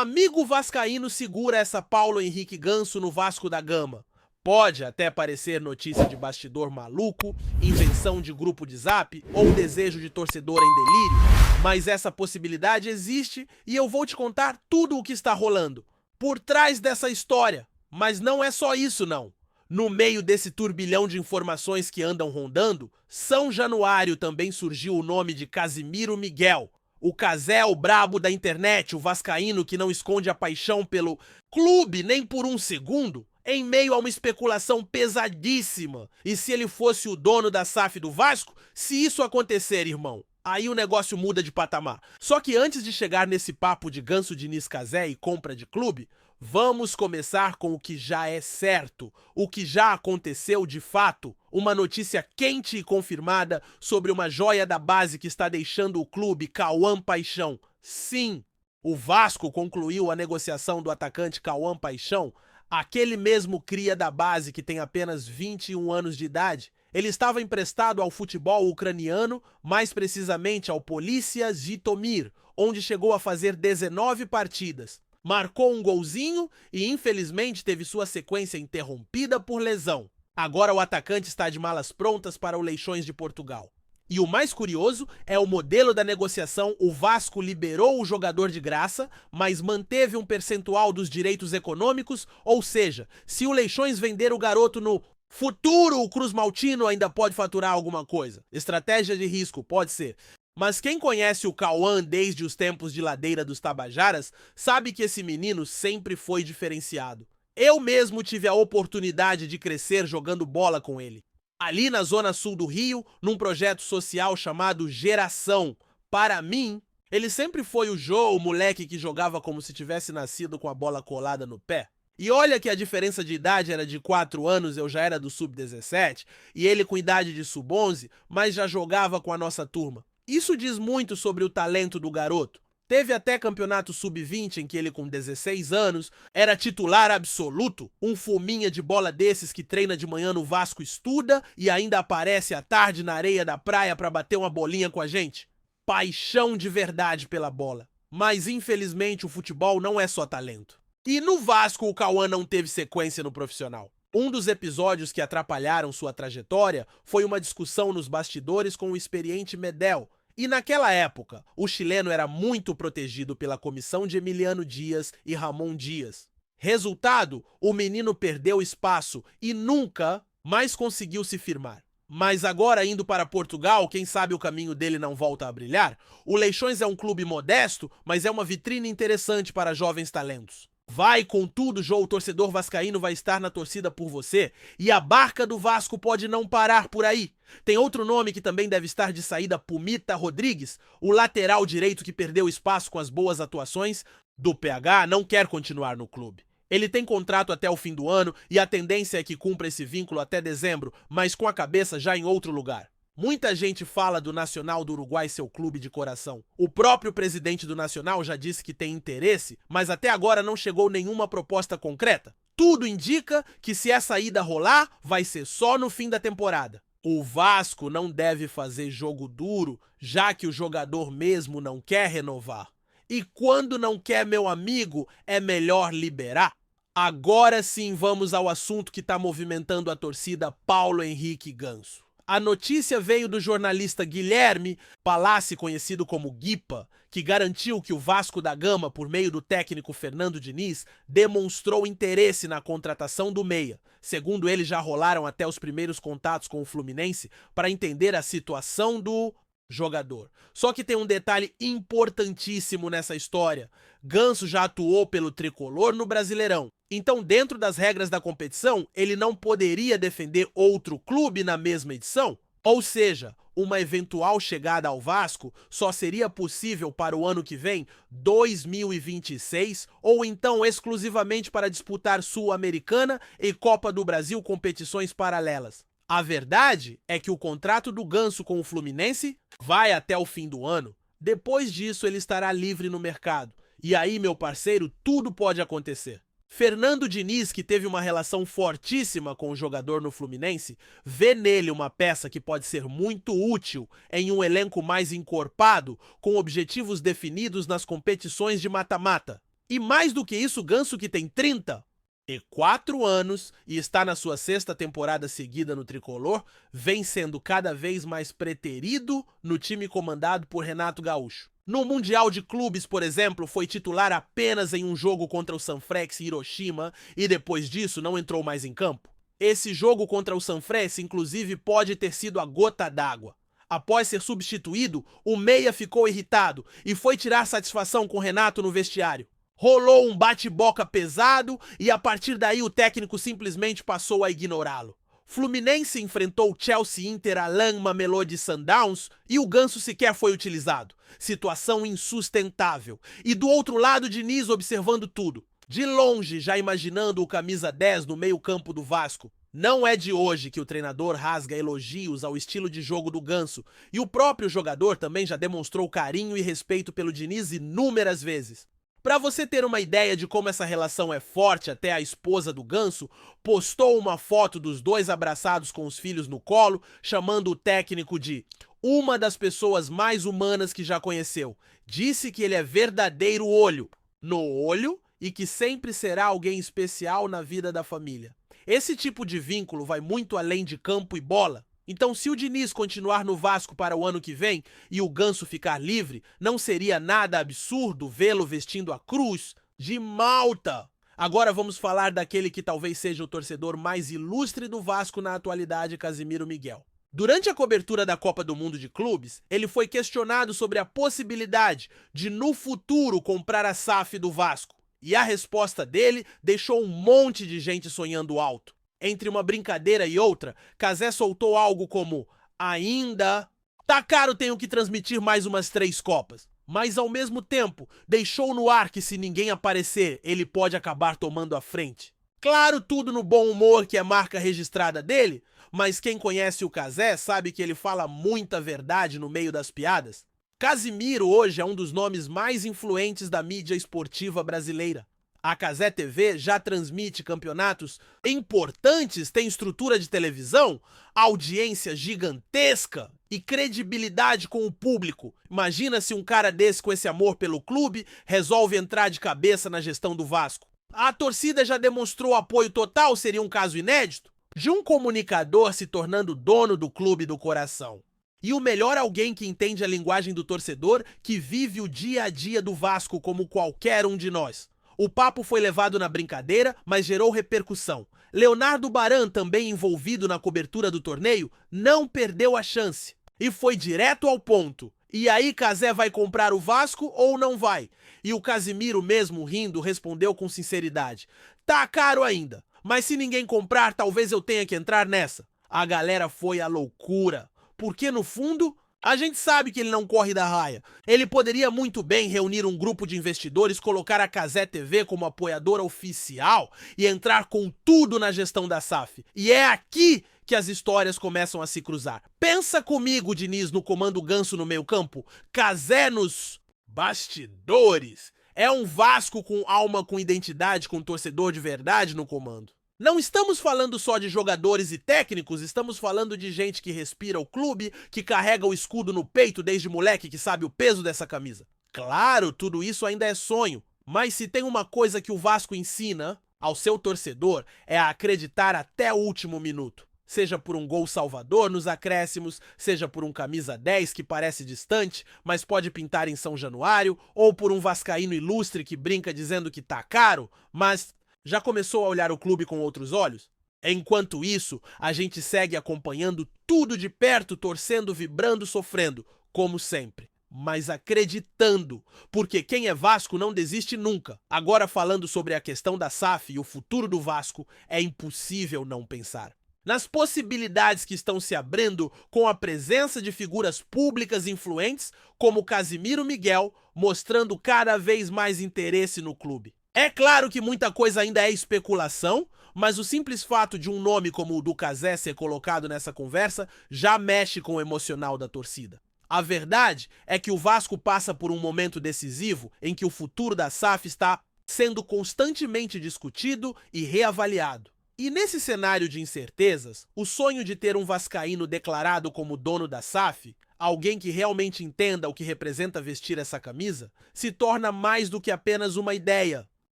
Amigo vascaíno segura essa Paulo Henrique Ganso no Vasco da Gama. Pode até parecer notícia de bastidor maluco, invenção de grupo de zap ou desejo de torcedor em delírio, mas essa possibilidade existe e eu vou te contar tudo o que está rolando por trás dessa história. Mas não é só isso não. No meio desse turbilhão de informações que andam rondando, São Januário também surgiu o nome de Casimiro Miguel. O Casé, o brabo da internet, o vascaíno que não esconde a paixão pelo clube nem por um segundo, em meio a uma especulação pesadíssima. E se ele fosse o dono da SAF do Vasco? Se isso acontecer, irmão, aí o negócio muda de patamar. Só que antes de chegar nesse papo de Ganso Diniz Casé e compra de clube, vamos começar com o que já é certo, o que já aconteceu de fato, uma notícia quente e confirmada sobre uma joia da base que está deixando o clube, Cauã Paixão. Sim, o Vasco concluiu a negociação do atacante Cauã Paixão, aquele mesmo cria da base que tem apenas 21 anos de idade. Ele estava emprestado ao futebol ucraniano, mais precisamente ao Polícia Zitomir, onde chegou a fazer 19 partidas. Marcou um golzinho e infelizmente teve sua sequência interrompida por lesão. Agora o atacante está de malas prontas para o Leixões de Portugal. E o mais curioso é o modelo da negociação. O Vasco liberou o jogador de graça, mas manteve um percentual dos direitos econômicos, ou seja, se o Leixões vender o garoto no futuro, o Cruz Maltino ainda pode faturar alguma coisa. Estratégia de risco, pode ser. Mas quem conhece o Cauã desde os tempos de Ladeira dos Tabajaras sabe que esse menino sempre foi diferenciado. Eu mesmo tive a oportunidade de crescer jogando bola com ele. Ali na zona sul do Rio, num projeto social chamado Geração. Para mim, ele sempre foi o Jô, o moleque que jogava como se tivesse nascido com a bola colada no pé. E olha que a diferença de idade era de 4 anos, eu já era do sub-17, e ele com idade de sub-11, mas já jogava com a nossa turma. Isso diz muito sobre o talento do garoto. Teve até campeonato sub-20 em que ele com 16 anos era titular absoluto, um fuminha de bola desses que treina de manhã no Vasco, estuda e ainda aparece à tarde na areia da praia para bater uma bolinha com a gente. Paixão de verdade pela bola. Mas infelizmente o futebol não é só talento. E no Vasco o Cauã não teve sequência no profissional. Um dos episódios que atrapalharam sua trajetória foi uma discussão nos bastidores com o experiente Medel. E naquela época, o chileno era muito protegido pela comissão de Emiliano Dias e Ramon Dias. Resultado, o menino perdeu espaço e nunca mais conseguiu se firmar. Mas agora indo para Portugal, quem sabe o caminho dele não volta a brilhar? O Leixões é um clube modesto, mas é uma vitrine interessante para jovens talentos. Vai com tudo, Jô, o torcedor vascaíno vai estar na torcida por você e a barca do Vasco pode não parar por aí. Tem outro nome que também deve estar de saída, Pumita Rodrigues, o lateral direito que perdeu espaço com as boas atuações do PH, não quer continuar no clube. Ele tem contrato até o fim do ano e a tendência é que cumpra esse vínculo até dezembro, mas com a cabeça já em outro lugar. Muita gente fala do Nacional do Uruguai seu clube de coração. O próprio presidente do Nacional já disse que tem interesse, mas até agora não chegou nenhuma proposta concreta. Tudo indica que se essa ida rolar, vai ser só no fim da temporada. O Vasco não deve fazer jogo duro, já que o jogador mesmo não quer renovar. E quando não quer, meu amigo, é melhor liberar. Agora sim vamos ao assunto que está movimentando a torcida, Paulo Henrique Ganso. A notícia veio do jornalista Guilherme Palassi, conhecido como Guipa, que garantiu que o Vasco da Gama, por meio do técnico Fernando Diniz, demonstrou interesse na contratação do meia. Segundo ele, já rolaram até os primeiros contatos com o Fluminense para entender a situação do jogador. Só que tem um detalhe importantíssimo nessa história. Ganso já atuou pelo tricolor no Brasileirão. Então, dentro das regras da competição, ele não poderia defender outro clube na mesma edição? Ou seja, uma eventual chegada ao Vasco só seria possível para o ano que vem, 2026, ou então exclusivamente para disputar Sul-Americana e Copa do Brasil, competições paralelas. A verdade é que o contrato do Ganso com o Fluminense vai até o fim do ano. Depois disso, ele estará livre no mercado. E aí, meu parceiro, tudo pode acontecer. Fernando Diniz, que teve uma relação fortíssima com o jogador no Fluminense, vê nele uma peça que pode ser muito útil em um elenco mais encorpado, com objetivos definidos nas competições de mata-mata. E mais do que isso, Ganso, que tem 34 anos e está na sua 6ª temporada seguida no tricolor, vem sendo cada vez mais preterido no time comandado por Renato Gaúcho. No Mundial de Clubes, por exemplo, foi titular apenas em um jogo contra o Sanfrecce Hiroshima e depois disso não entrou mais em campo. Esse jogo contra o Sanfrecce, inclusive, pode ter sido a gota d'água. Após ser substituído, o meia ficou irritado e foi tirar satisfação com Renato no vestiário. Rolou um bate-boca pesado e a partir daí o técnico simplesmente passou a ignorá-lo. Fluminense enfrentou Chelsea, Inter, Alain, Mamelodi, Sundowns e o Ganso sequer foi utilizado. Situação insustentável. E do outro lado, Diniz observando tudo. De longe, já imaginando o camisa 10 no meio-campo do Vasco. Não é de hoje que o treinador rasga elogios ao estilo de jogo do Ganso, e o próprio jogador também já demonstrou carinho e respeito pelo Diniz inúmeras vezes. Para você ter uma ideia de como essa relação é forte, até a esposa do Ganso postou uma foto dos dois abraçados com os filhos no colo, chamando o técnico de uma das pessoas mais humanas que já conheceu. Disse que ele é verdadeiro olho no olho e que sempre será alguém especial na vida da família. Esse tipo de vínculo vai muito além de campo e bola. Então, se o Diniz continuar no Vasco para o ano que vem e o Ganso ficar livre, não seria nada absurdo vê-lo vestindo a cruz de Malta. Agora vamos falar daquele que talvez seja o torcedor mais ilustre do Vasco na atualidade, Casimiro Miguel. Durante a cobertura da Copa do Mundo de Clubes, ele foi questionado sobre a possibilidade de, no futuro, comprar a SAF do Vasco. E a resposta dele deixou um monte de gente sonhando alto. Entre uma brincadeira e outra, Cazé soltou algo como: ainda tá caro, tenho que transmitir mais umas 3 Copas. Mas ao mesmo tempo, deixou no ar que se ninguém aparecer, ele pode acabar tomando a frente. Claro, tudo no bom humor, que é marca registrada dele, mas quem conhece o Cazé sabe que ele fala muita verdade no meio das piadas. Casimiro hoje é um dos nomes mais influentes da mídia esportiva brasileira. A Cazé TV já transmite campeonatos importantes, tem estrutura de televisão, audiência gigantesca e credibilidade com o público. Imagina se um cara desse, com esse amor pelo clube, resolve entrar de cabeça na gestão do Vasco. A torcida já demonstrou apoio total, seria um caso inédito, de um comunicador se tornando dono do clube do coração. E o melhor, alguém que entende a linguagem do torcedor, que vive o dia a dia do Vasco como qualquer um de nós. O papo foi levado na brincadeira, mas gerou repercussão. Leonardo Baran, também envolvido na cobertura do torneio, não perdeu a chance. E foi direto ao ponto. E aí, Cazé vai comprar o Vasco ou não vai? E o Casimiro, mesmo rindo, respondeu com sinceridade: tá caro ainda, mas se ninguém comprar, talvez eu tenha que entrar nessa. A galera foi à loucura. Porque, no fundo, a gente sabe que ele não corre da raia. Ele poderia muito bem reunir um grupo de investidores, colocar a Cazé TV como apoiadora oficial e entrar com tudo na gestão da SAF. E é aqui que as histórias começam a se cruzar. Pensa comigo, Diniz, no comando Ganso no meio campo, Cazé nos bastidores. É um Vasco com alma, com identidade, com torcedor de verdade no comando. Não estamos falando só de jogadores e técnicos, estamos falando de gente que respira o clube, que carrega o escudo no peito desde moleque, que sabe o peso dessa camisa. Claro, tudo isso ainda é sonho, mas se tem uma coisa que o Vasco ensina ao seu torcedor é a acreditar até o último minuto. Seja por um gol salvador nos acréscimos, seja por um camisa 10 que parece distante, mas pode pintar em São Januário, ou por um vascaíno ilustre que brinca dizendo que tá caro, mas já começou a olhar o clube com outros olhos? Enquanto isso, a gente segue acompanhando tudo de perto, torcendo, vibrando, sofrendo, como sempre. Mas acreditando, porque quem é Vasco não desiste nunca. Agora, falando sobre a questão da SAF e o futuro do Vasco, é impossível não pensar nas possibilidades que estão se abrindo com a presença de figuras públicas influentes como Casimiro Miguel, mostrando cada vez mais interesse no clube. É claro que muita coisa ainda é especulação, mas o simples fato de um nome como o do Cazé ser colocado nessa conversa já mexe com o emocional da torcida. A verdade é que o Vasco passa por um momento decisivo em que o futuro da SAF está sendo constantemente discutido e reavaliado. E nesse cenário de incertezas, o sonho de ter um vascaíno declarado como dono da SAF alguém que realmente entenda o que representa vestir essa camisa, se torna mais do que apenas uma ideia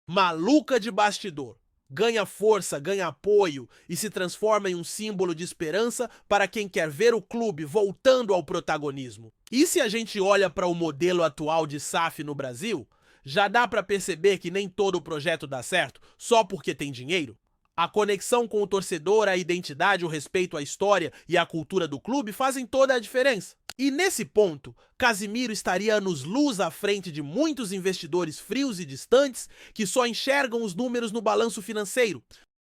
maluca de bastidor. Ganha força, ganha apoio e se transforma em um símbolo de esperança para quem quer ver o clube voltando ao protagonismo. E se a gente olha para o modelo atual de SAF no Brasil, já dá para perceber que nem todo o projeto dá certo só porque tem dinheiro? A conexão com o torcedor, a identidade, o respeito à história e à cultura do clube fazem toda a diferença. E nesse ponto, Casimiro estaria anos-luz à frente de muitos investidores frios e distantes que só enxergam os números no balanço financeiro.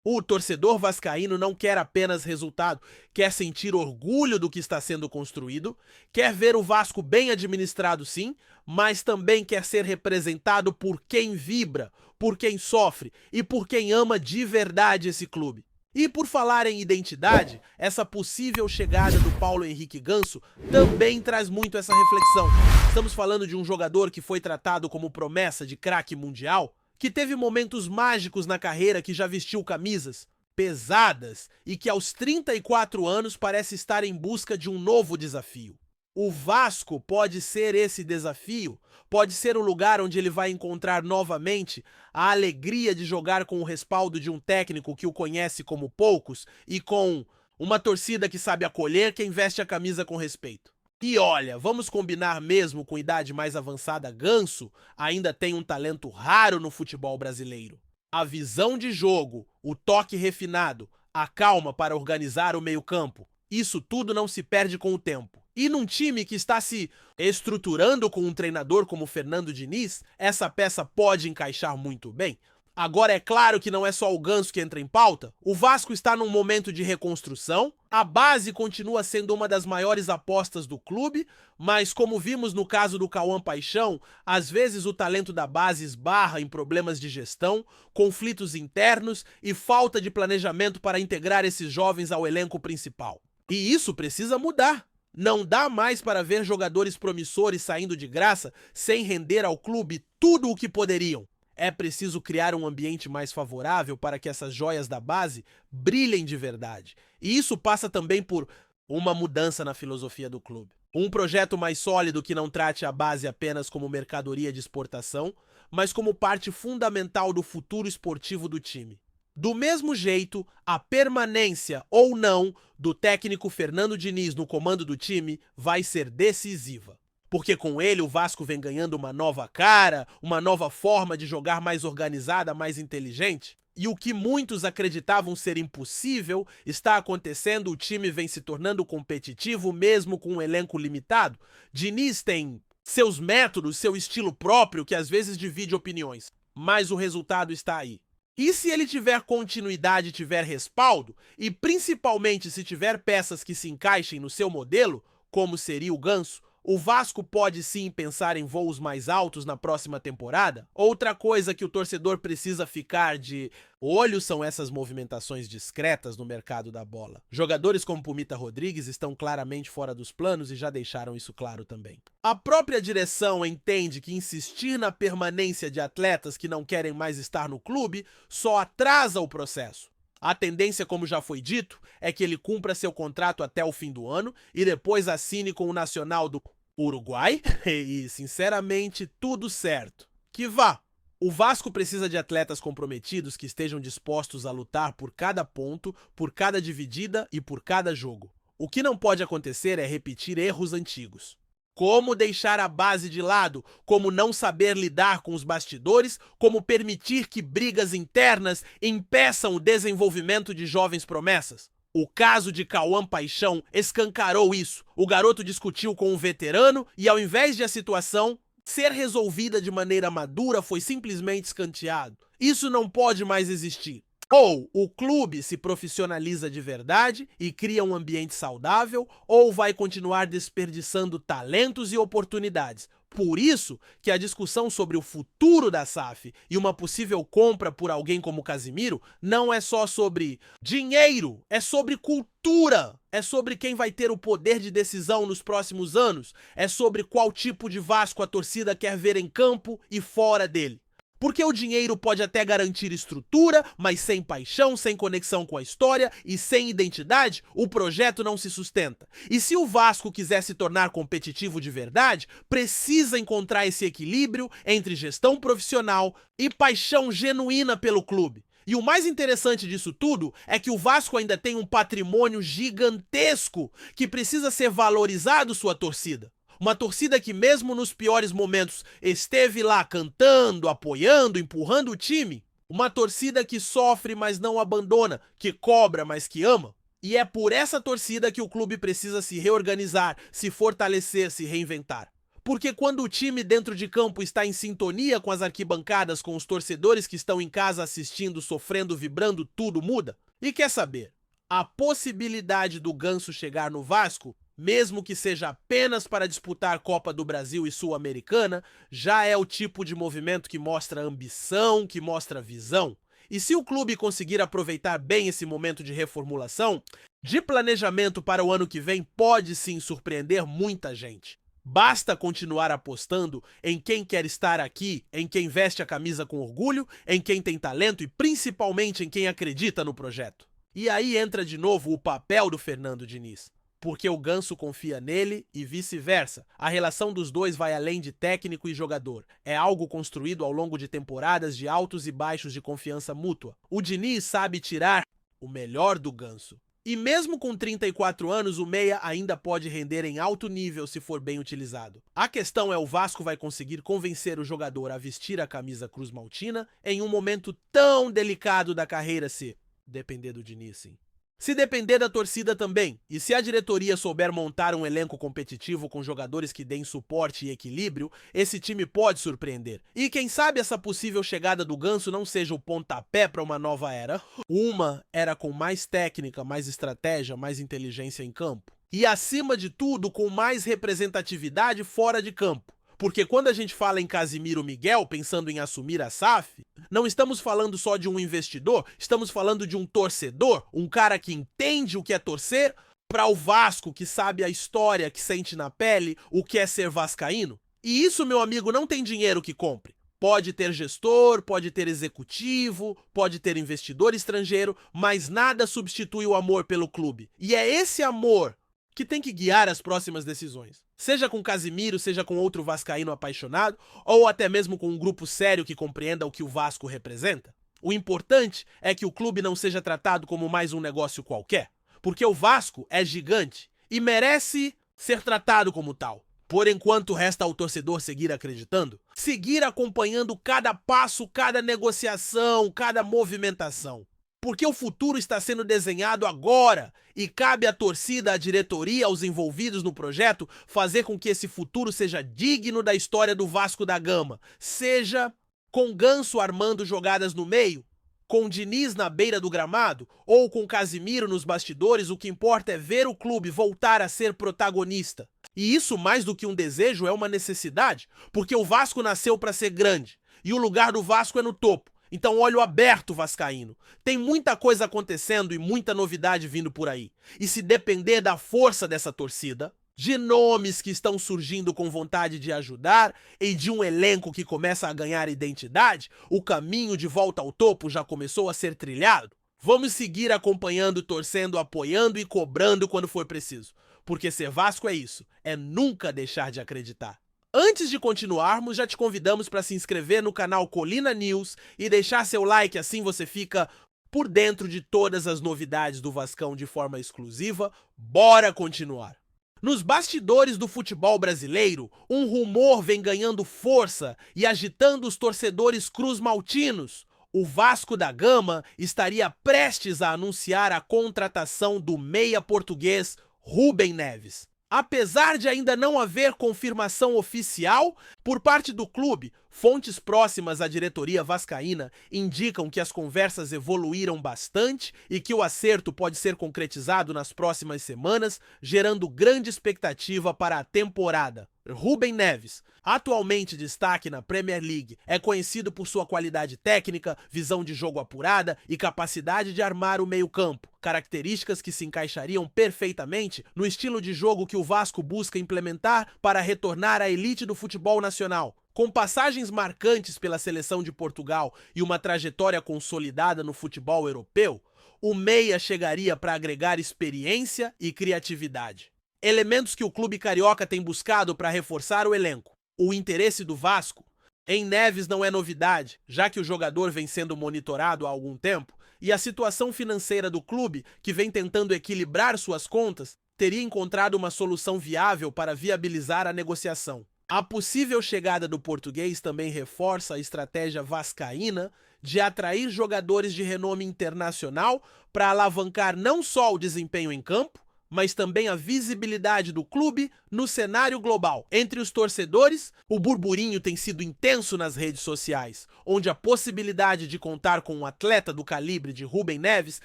O torcedor vascaíno não quer apenas resultado, quer sentir orgulho do que está sendo construído, quer ver o Vasco bem administrado sim, mas também quer ser representado por quem vibra, por quem sofre e por quem ama de verdade esse clube. E por falar em identidade, essa possível chegada do Paulo Henrique Ganso também traz muito essa reflexão. Estamos falando de um jogador que foi tratado como promessa de craque mundial, que teve momentos mágicos na carreira, que já vestiu camisas pesadas e que aos 34 anos parece estar em busca de um novo desafio. O Vasco pode ser esse desafio, pode ser o lugar onde ele vai encontrar novamente a alegria de jogar com o respaldo de um técnico que o conhece como poucos e com uma torcida que sabe acolher quem veste a camisa com respeito. E olha, vamos combinar mesmo com idade mais avançada, Ganso ainda tem um talento raro no futebol brasileiro. A visão de jogo, o toque refinado, a calma para organizar o meio-campo, isso tudo não se perde com o tempo. E num time que está se estruturando com um treinador como Fernando Diniz, essa peça pode encaixar muito bem. Agora é claro que não é só o Ganso que entra em pauta. O Vasco está num momento de reconstrução, a base continua sendo uma das maiores apostas do clube, mas como vimos no caso do Cauã Paixão, às vezes o talento da base esbarra em problemas de gestão, conflitos internos e falta de planejamento para integrar esses jovens ao elenco principal. E isso precisa mudar. Não dá mais para ver jogadores promissores saindo de graça sem render ao clube tudo o que poderiam. É preciso criar um ambiente mais favorável para que essas joias da base brilhem de verdade. E isso passa também por uma mudança na filosofia do clube. Um projeto mais sólido que não trate a base apenas como mercadoria de exportação, mas como parte fundamental do futuro esportivo do time. Do mesmo jeito, a permanência ou não do técnico Fernando Diniz no comando do time vai ser decisiva. Porque com ele o Vasco vem ganhando uma nova cara, uma nova forma de jogar mais organizada, mais inteligente. E o que muitos acreditavam ser impossível está acontecendo, o time vem se tornando competitivo mesmo com um elenco limitado. Diniz tem seus métodos, seu estilo próprio que às vezes divide opiniões, mas o resultado está aí. E se ele tiver continuidade, tiver respaldo, e principalmente se tiver peças que se encaixem no seu modelo, como seria o Ganso, o Vasco pode sim pensar em voos mais altos na próxima temporada? Outra coisa que o torcedor precisa ficar de olho são essas movimentações discretas no mercado da bola. Jogadores como Pumita Rodrigues estão claramente fora dos planos e já deixaram isso claro também. A própria direção entende que insistir na permanência de atletas que não querem mais estar no clube só atrasa o processo. A tendência, como já foi dito, é que ele cumpra seu contrato até o fim do ano e depois assine com o Nacional do Uruguai e, sinceramente, tudo certo. Que vá! O Vasco precisa de atletas comprometidos que estejam dispostos a lutar por cada ponto, por cada dividida e por cada jogo. O que não pode acontecer é repetir erros antigos. Como deixar a base de lado, como não saber lidar com os bastidores, como permitir que brigas internas impeçam o desenvolvimento de jovens promessas. O caso de Cauã Paixão escancarou isso. O garoto discutiu com um veterano e, ao invés de a situação ser resolvida de maneira madura, foi simplesmente escanteado. Isso não pode mais existir. Ou o clube se profissionaliza de verdade e cria um ambiente saudável, ou vai continuar desperdiçando talentos e oportunidades. Por isso que a discussão sobre o futuro da SAF e uma possível compra por alguém como Casimiro não é só sobre dinheiro, é sobre cultura, é sobre quem vai ter o poder de decisão nos próximos anos, é sobre qual tipo de Vasco a torcida quer ver em campo e fora dele. Porque o dinheiro pode até garantir estrutura, mas sem paixão, sem conexão com a história e sem identidade, o projeto não se sustenta. E se o Vasco quiser se tornar competitivo de verdade, precisa encontrar esse equilíbrio entre gestão profissional e paixão genuína pelo clube. E o mais interessante disso tudo é que o Vasco ainda tem um patrimônio gigantesco que precisa ser valorizado sua torcida. Uma torcida que mesmo nos piores momentos esteve lá cantando, apoiando, empurrando o time. Uma torcida que sofre, mas não abandona, que cobra, mas que ama. E é por essa torcida que o clube precisa se reorganizar, se fortalecer, se reinventar. Porque quando o time dentro de campo está em sintonia com as arquibancadas, com os torcedores que estão em casa assistindo, sofrendo, vibrando, tudo muda. E quer saber? A possibilidade do Ganso chegar no Vasco, mesmo que seja apenas para disputar Copa do Brasil e Sul-Americana, já é o tipo de movimento que mostra ambição, que mostra visão. E se o clube conseguir aproveitar bem esse momento de reformulação, de planejamento para o ano que vem, pode sim surpreender muita gente. Basta continuar apostando em quem quer estar aqui, em quem veste a camisa com orgulho, em quem tem talento e principalmente em quem acredita no projeto. E aí entra de novo o papel do Fernando Diniz. Porque o Ganso confia nele e vice-versa. A relação dos dois vai além de técnico e jogador. É algo construído ao longo de temporadas de altos e baixos de confiança mútua. O Diniz sabe tirar o melhor do Ganso. E mesmo com 34 anos, o meia ainda pode render em alto nível se for bem utilizado. A questão é o Vasco vai conseguir convencer o jogador a vestir a camisa cruz-maltina em um momento tão delicado da carreira se depender do Diniz, sim. Se depender da torcida também, e se a diretoria souber montar um elenco competitivo com jogadores que deem suporte e equilíbrio, esse time pode surpreender. E quem sabe essa possível chegada do Ganso não seja o pontapé para uma nova era. Uma era com mais técnica, mais estratégia, mais inteligência em campo. E acima de tudo, com mais representatividade fora de campo. Porque quando a gente fala em Casimiro Miguel, pensando em assumir a SAF, não estamos falando só de um investidor, estamos falando de um torcedor, um cara que entende o que é torcer, para o Vasco, que sabe a história, que sente na pele o que é ser vascaíno. E isso, meu amigo, não tem dinheiro que compre. Pode ter gestor, pode ter executivo, pode ter investidor estrangeiro, mas nada substitui o amor pelo clube. E é esse amor que tem que guiar as próximas decisões. Seja com Casimiro, seja com outro vascaíno apaixonado, ou até mesmo com um grupo sério que compreenda o que o Vasco representa. O importante é que o clube não seja tratado como mais um negócio qualquer, porque o Vasco é gigante e merece ser tratado como tal. Por enquanto, resta ao torcedor seguir acreditando, seguir acompanhando cada passo, cada negociação, cada movimentação. Porque o futuro está sendo desenhado agora e cabe à torcida, à diretoria, aos envolvidos no projeto fazer com que esse futuro seja digno da história do Vasco da Gama. Seja com Ganso armando jogadas no meio, com Diniz na beira do gramado ou com Casimiro nos bastidores, o que importa é ver o clube voltar a ser protagonista. E isso, mais do que um desejo, é uma necessidade, porque o Vasco nasceu para ser grande e o lugar do Vasco é no topo. Então, olho aberto, vascaíno. Tem muita coisa acontecendo e muita novidade vindo por aí. E se depender da força dessa torcida, de nomes que estão surgindo com vontade de ajudar e de um elenco que começa a ganhar identidade, o caminho de volta ao topo já começou a ser trilhado. Vamos seguir acompanhando, torcendo, apoiando e cobrando quando for preciso. Porque ser Vasco é isso, é nunca deixar de acreditar. Antes de continuarmos, já te convidamos para se inscrever no canal Colina News e deixar seu like, assim você fica por dentro de todas as novidades do Vascão de forma exclusiva. Bora continuar! Nos bastidores do futebol brasileiro, um rumor vem ganhando força e agitando os torcedores cruz-maltinos. O Vasco da Gama estaria prestes a anunciar a contratação do meia português Rubem Neves. Apesar de ainda não haver confirmação oficial por parte do clube, fontes próximas à diretoria vascaína indicam que as conversas evoluíram bastante e que o acerto pode ser concretizado nas próximas semanas, gerando grande expectativa para a temporada. Rubem Neves, atualmente destaque na Premier League, é conhecido por sua qualidade técnica, visão de jogo apurada e capacidade de armar o meio-campo, características que se encaixariam perfeitamente no estilo de jogo que o Vasco busca implementar para retornar à elite do futebol nacional. Com passagens marcantes pela seleção de Portugal e uma trajetória consolidada no futebol europeu, o meia chegaria para agregar experiência e criatividade. Elementos que o clube carioca tem buscado para reforçar o elenco. O interesse do Vasco em Neves não é novidade, já que o jogador vem sendo monitorado há algum tempo e a situação financeira do clube, que vem tentando equilibrar suas contas, teria encontrado uma solução viável para viabilizar a negociação. A possível chegada do português também reforça a estratégia vascaína de atrair jogadores de renome internacional para alavancar não só o desempenho em campo, mas também a visibilidade do clube no cenário global. Entre os torcedores, o burburinho tem sido intenso nas redes sociais, onde a possibilidade de contar com um atleta do calibre de Rubem Neves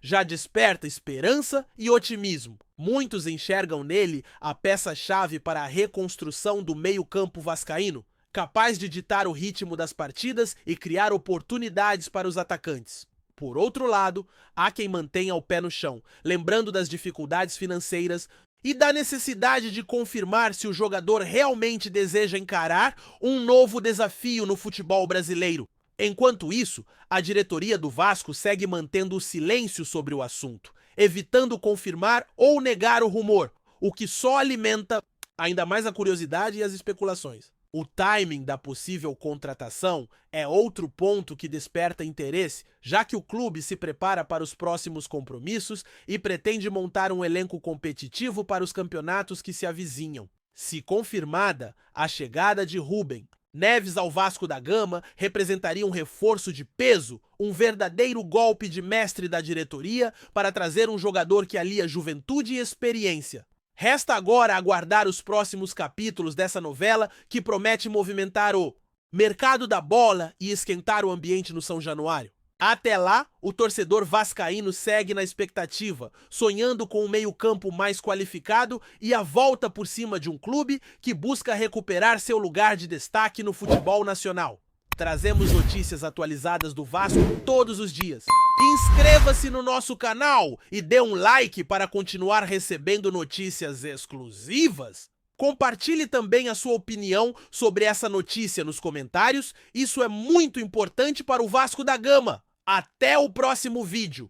já desperta esperança e otimismo. Muitos enxergam nele a peça-chave para a reconstrução do meio-campo vascaíno, capaz de ditar o ritmo das partidas e criar oportunidades para os atacantes. Por outro lado, há quem mantenha o pé no chão, lembrando das dificuldades financeiras e da necessidade de confirmar se o jogador realmente deseja encarar um novo desafio no futebol brasileiro. Enquanto isso, a diretoria do Vasco segue mantendo o silêncio sobre o assunto, evitando confirmar ou negar o rumor, o que só alimenta ainda mais a curiosidade e as especulações. O timing da possível contratação é outro ponto que desperta interesse, já que o clube se prepara para os próximos compromissos e pretende montar um elenco competitivo para os campeonatos que se avizinham. Se confirmada, a chegada de Rubem Neves ao Vasco da Gama representaria um reforço de peso, um verdadeiro golpe de mestre da diretoria para trazer um jogador que alia juventude e experiência. Resta agora aguardar os próximos capítulos dessa novela que promete movimentar o mercado da bola e esquentar o ambiente no São Januário. Até lá, o torcedor vascaíno segue na expectativa, sonhando com um meio-campo mais qualificado e a volta por cima de um clube que busca recuperar seu lugar de destaque no futebol nacional. Trazemos notícias atualizadas do Vasco todos os dias. Inscreva-se no nosso canal e dê um like para continuar recebendo notícias exclusivas. Compartilhe também a sua opinião sobre essa notícia nos comentários, isso é muito importante para o Vasco da Gama. Até o próximo vídeo!